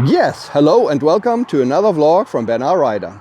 Yes, hello and welcome to another vlog from BenalRida.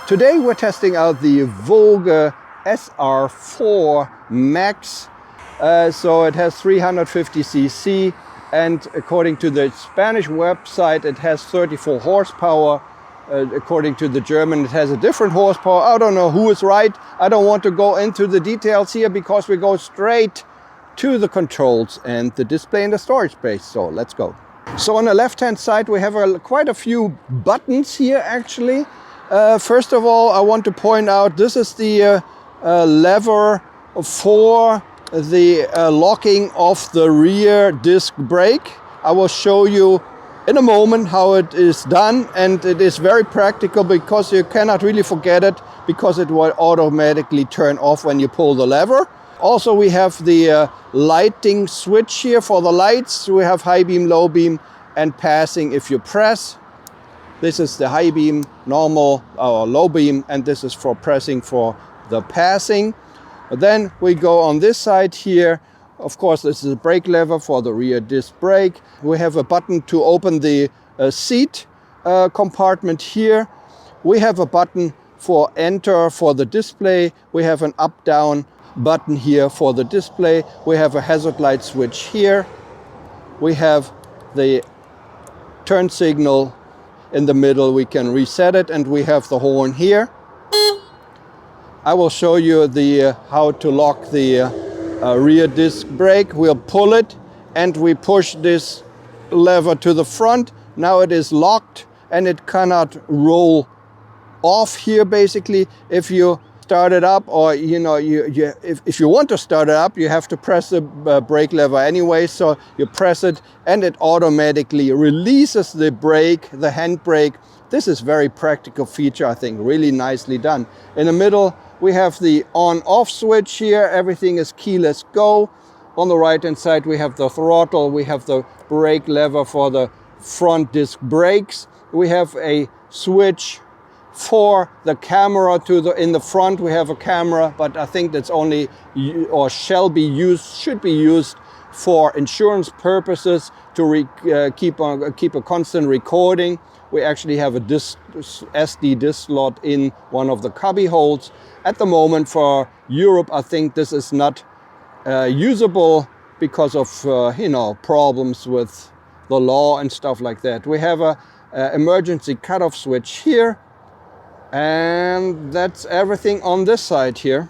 Today we're testing out the VOGE SR4 Max. So it has 350 cc and according to the Spanish website it has 34 horsepower. According to the German it has a different horsepower. I don't know who is right. I don't want to go into the details here because we go straight to the controls and the display and the storage space. So let's go. So on the left hand side we have quite a few buttons here actually. First of all, I want to point out this is the lever for the locking of the rear disc brake. I will show you in a moment how it is done, and it is very practical because you cannot really forget it because it will automatically turn off when you pull the lever. Also we have the lighting switch here for the lights. We have high beam, low beam and passing if you press. This is the high beam, normal or low beam, and this is for pressing for the passing. Then we go on this side here. Of course, this is a brake lever for the rear disc brake. We have a button to open the seat compartment here. We have a button for enter for the display. We have an up-down button here for the display. We have a hazard light switch here. We have the turn signal in the middle. We can reset it, and we have the horn here. I will show you the how to lock the rear disc brake. We'll pull it and we push this lever to the front. Now it is locked and it cannot roll off here basically. If you start it up, or if you want to start it up, you have to press the brake lever anyway. So you press it and it automatically releases the brake, the hand brake. This is very practical feature, I think, really nicely done. In the middle we have the on-off switch here. Everything is keyless go. On the right hand side we have the throttle. We have the brake lever for the front disc brakes. We have a switch for the camera in the front. We have a camera, but I think that's only or should be used for insurance purposes to keep a constant recording. We actually have a SD disc slot in one of the cubby holes. At the moment for Europe, I think this is not usable because of problems with the law and stuff like that. We have a emergency cutoff switch here, and that's everything on this side here.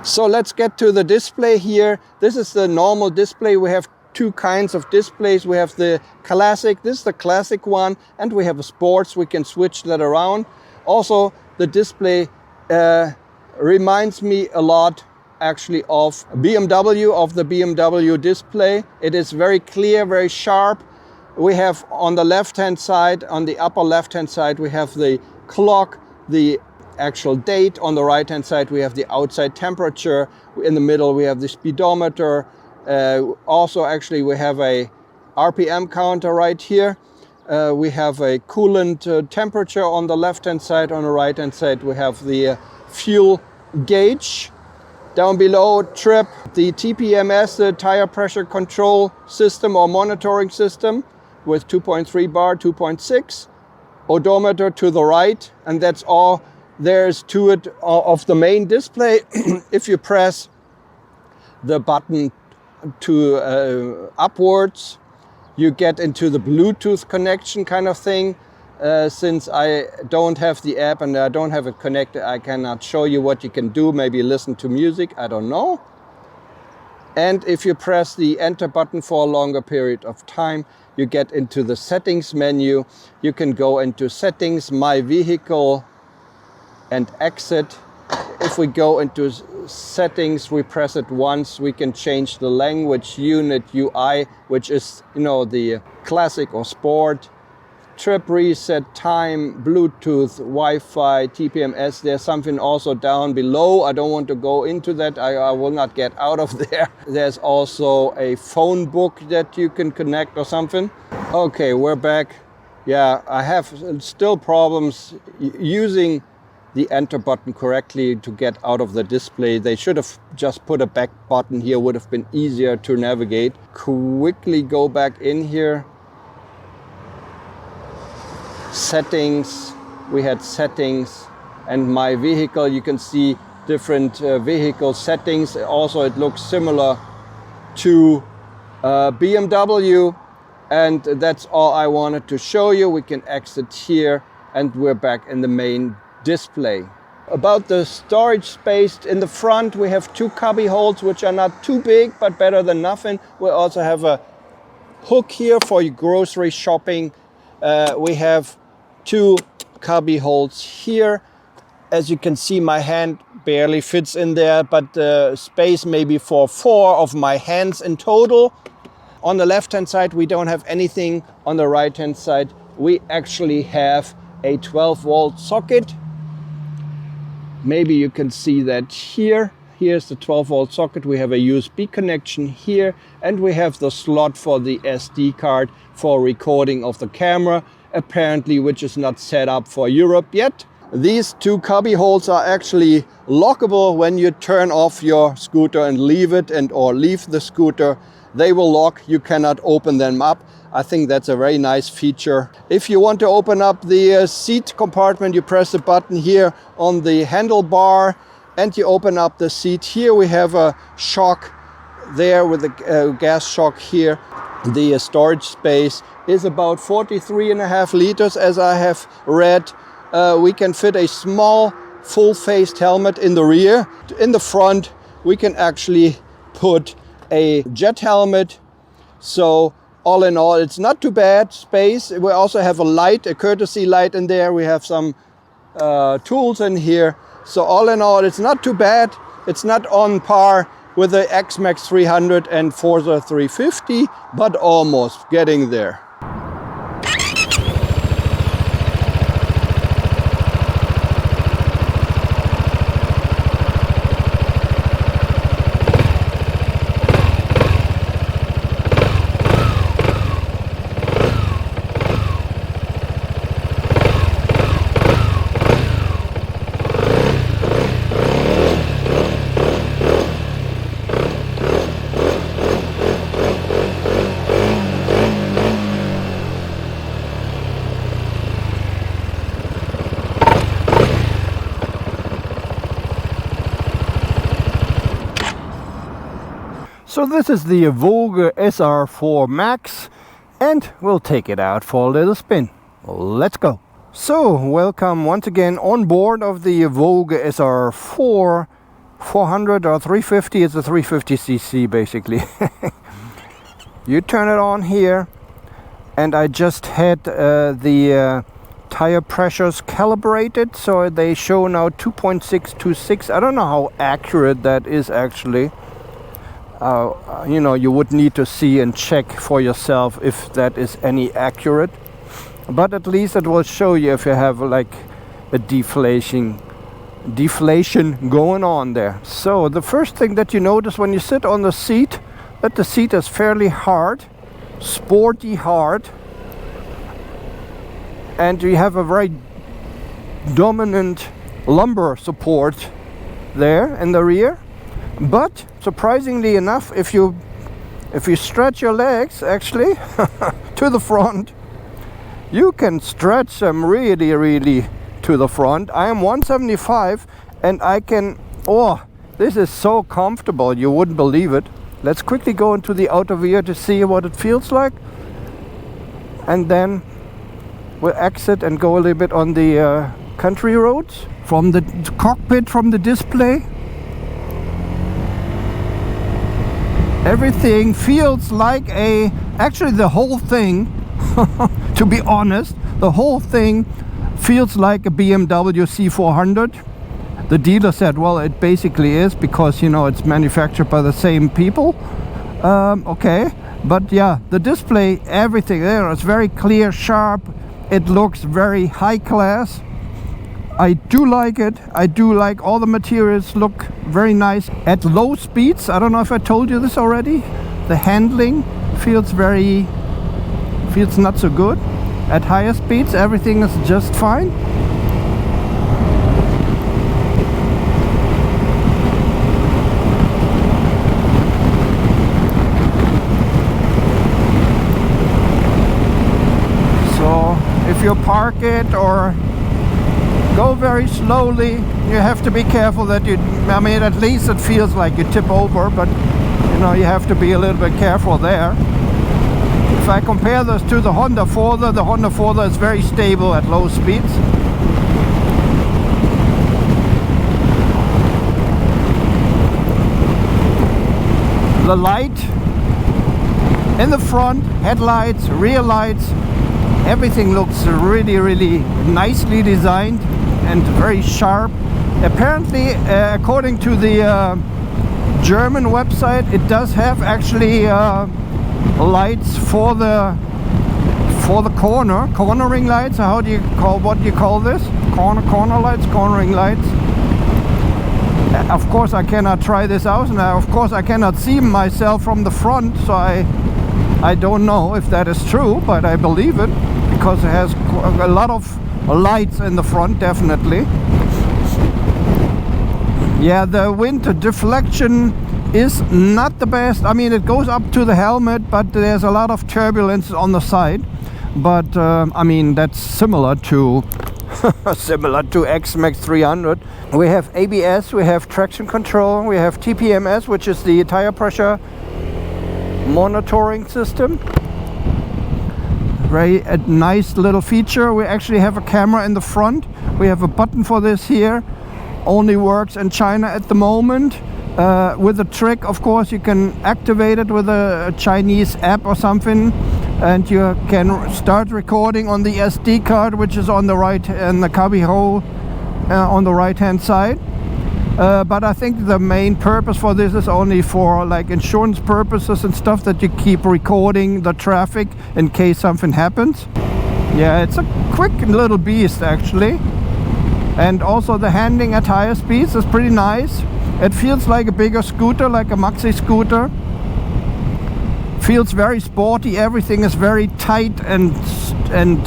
So let's get to the display here. This is the normal display. We have two kinds of displays. We have the classic, this is the classic one, and we have a sports. We can switch that around. Also, the display reminds me a lot actually of BMW, of the BMW display. It is very clear, very sharp. We have on the left hand side, on the upper left hand side, we have the clock, the actual date. On the right hand side we have the outside temperature. In the middle we have the speedometer. Also actually we have a RPM counter right here. We have a coolant temperature on the left hand side. On the right hand side we have the fuel gauge. Down below, trip, the TPMS, the tire pressure control system or monitoring system with 2.3 bar, 2.6. Odometer to the right, and that's all there's to it of the main display. If you press the button to upwards, you get into the Bluetooth connection kind of thing. Since I don't have the app and I don't have it connected, I cannot show you what you can do. Maybe listen to music, I don't know. And if you press the enter button for a longer period of time, you get into the settings menu. You can go into settings, my vehicle, and exit. If we go into settings, we press it once, we can change the language, unit, UI, which is, you know, the classic or sport. Trip reset, time, Bluetooth, Wi-Fi, TPMS. There's something also down below. I don't want to go into that. I will not get out of there. There's also a phone book that you can connect or something. Okay, we're back. Yeah, I have still problems using the enter button correctly to get out of the display. They should have just put a back button here, would have been easier to navigate. Quickly go back in here. Settings, we had settings, and my vehicle, you can see different vehicle settings. Also it looks similar to BMW, and that's all I wanted to show you. We can exit here and we're back in the main display. About the storage space, in the front we have two cubby holes which are not too big but better than nothing. We also have a hook here for your grocery shopping. We have two cubby holes here. As you can see, my hand barely fits in there, but space maybe for 4 of my hands in total. On the left hand side we don't have anything. On the right hand side we actually have a 12-volt socket. Maybe you can see that here. Here's the 12-volt socket. We have a USB connection here, and we have the slot for the SD card for recording of the camera, apparently, which is not set up for Europe yet. These two cubby holes are actually lockable. When you turn off your scooter and leave it, or leave the scooter, they will lock. You cannot open them up. I think that's a very nice feature. If you want to open up the seat compartment, you press the button here on the handlebar and you open up the seat. Here we have a shock there with a gas shock here. The storage space is about 43.5 liters, as I have read. We can fit a small full-faced helmet in the rear. In the front we can actually put a jet helmet. So all in all, it's not too bad space. We also have a light, a courtesy light in there. We have some tools in here. So all in all, it's not too bad. It's not on par with the X-Max 300 and Forza 350, but almost getting there. So this is the VOGE SR4 Max. and we'll take it out for a little spin. Let's go. So, welcome once again on board of the VOGE SR 400 or 350. It's a 350cc basically. You turn it on here, and I just had the tire pressures calibrated, so they show now 2.626. I don't know how accurate that is actually. You know, you would need to see and check for yourself if that is any accurate. But at least it will show you if you have like a deflation going on there. So the first thing that you notice when you sit on the seat, that the seat is fairly hard, sporty hard, and you have a very dominant lumbar support there in the rear. But surprisingly enough, if you stretch your legs actually to the front, you can stretch them really to the front. I am 175 and I can, oh, this is so comfortable, you wouldn't believe it. Let's quickly go into the outer rear to see what it feels like, and then we'll exit and go a little bit on the country roads. From the cockpit, from the display, everything feels like actually the whole thing, to be honest, the whole thing feels like a BMW C400. The dealer said, well, it basically is, because you know it's manufactured by the same people. Okay, but yeah, the display, everything there is very clear, sharp. It looks very high class. I do like it. I do like all the materials, look very nice at low speeds. I don't know if I told you this already. The handling feels not so good. At higher speeds, everything is just fine. So if you park it or go very slowly, you have to be careful that I mean, at least it feels like you tip over, but you know, you have to be a little bit careful there. If I compare this to the Honda 400 is very stable at low speeds. The light in the front, headlights, rear lights, everything looks really nicely designed and very sharp. Apparently, according to the German website, it does have actually lights for the cornering lights. How do you call this? Corner lights, cornering lights. Of course I cannot try this out, and of course I cannot see myself from the front, so I don't know if that is true, but I believe it, because it has a lot of lights in the front, definitely. Yeah, the wind deflection is not the best. I mean, it goes up to the helmet, but there's a lot of turbulence on the side. But I mean, that's similar to X-Max 300. We have ABS, we have traction control, we have TPMS, which is the tire pressure monitoring system. Very nice little feature. We actually have a camera in the front. We have a button for this here. Only works in China at the moment. With a trick, of course, you can activate it with a Chinese app or something, and you can start recording on the SD card, which is on the right, and the cubby hole on the right hand side. But I think the main purpose for this is only for like insurance purposes and stuff, that you keep recording the traffic in case something happens. Yeah, it's a quick little beast actually. And also the handling at higher speeds is pretty nice. It feels like a bigger scooter, like a maxi scooter. Feels very sporty. Everything is very tight and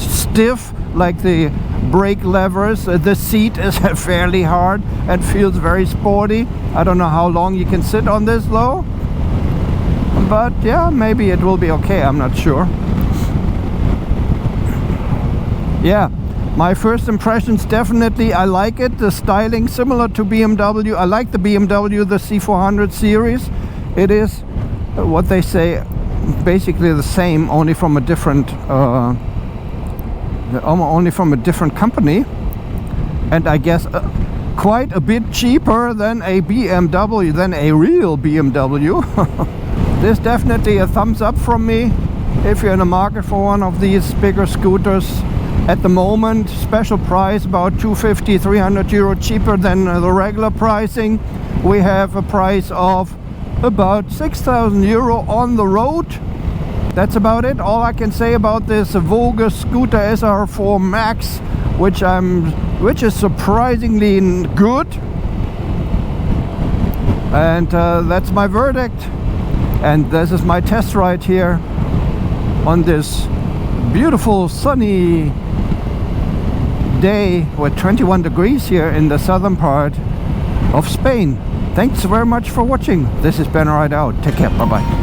stiff, like the brake levers. The seat is fairly hard and feels very sporty. I don't know how long you can sit on this though, but yeah, maybe it will be okay, I'm not sure. Yeah, my first impressions, definitely I like it. The styling similar to BMW. I like the BMW, the C400 series. It is what they say, basically the same, only from a different company, and I guess quite a bit cheaper than a BMW, than a real BMW. This definitely a thumbs up from me if you're in the market for one of these bigger scooters. At the moment, special price about 250, 300 euro cheaper than the regular pricing. We have a price of about 6,000 euro on the road. That's about it. All I can say about this VOGE Scooter SR4 Max, which is surprisingly good. And that's my verdict. And this is my test ride here on this beautiful sunny day with 21 degrees here in the southern part of Spain. Thanks very much for watching. This is BenalRida out. Take care. Bye bye.